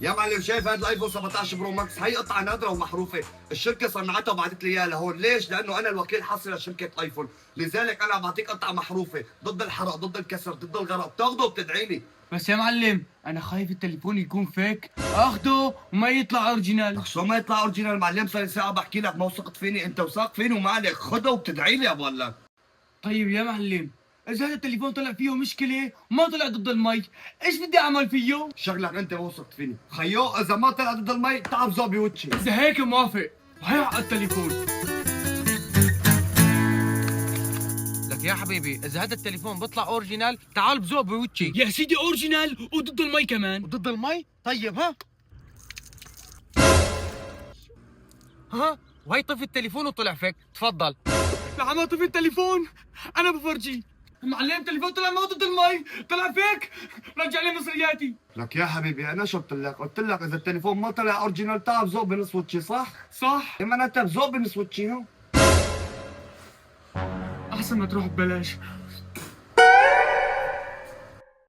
يا معلم شايف هذا الايفون 17 برو ماكس؟ هي قطعه نادره ومحروفه، الشركه صنعتها وبعثت لي اياها لهون. ليش؟ لانه انا الوكيل حصري لشركه ايفون، لذلك انا بعطيك قطعه محروفه ضد الحرق، ضد الكسر، ضد الغرق، بتاخده وبتدعي لي. بس يا معلم انا خايف التليفون يكون فيك اخده وما يطلع اوريجينال. لك شو ما يطلع اورجينال معلم؟ صار لي ساعه بحكي لك ما وثقت فيني، انت وثاق فيني وما عليك، خده وبتدعي لي يا بولك. طيب يا معلم، اذا هذا التليفون طلع فيه مشكله وما طلع ضد المي، ايش بدي اعمل فيه؟ شغلك انت ما وثقت فيني، خيو اذا ما طلع ضد المي تعب ذوق بوجهي. اذا هيك موافق، وهي حق التليفون. لك يا حبيبي اذا هذا التليفون بيطلع اوريجينال تعال بذوق بوجهي. يا سيدي اوريجينال وضد المي كمان. وضد المي؟ طيب ها وهي طفي التليفون وطلع فيك. تفضل. لعما طفي التليفون انا بفرجي. معلم التليفون طلع ما ضد المي، طلع فيك، رجع لي مصرياتي. لك يا حبيبي انا شو قلت لك اذا التليفون ما طلع اورجينال تعب ذوق بنص وجهي، صح؟ صح. اما انت بذوق بنص وجهي. احسن ما تروح ببلاش.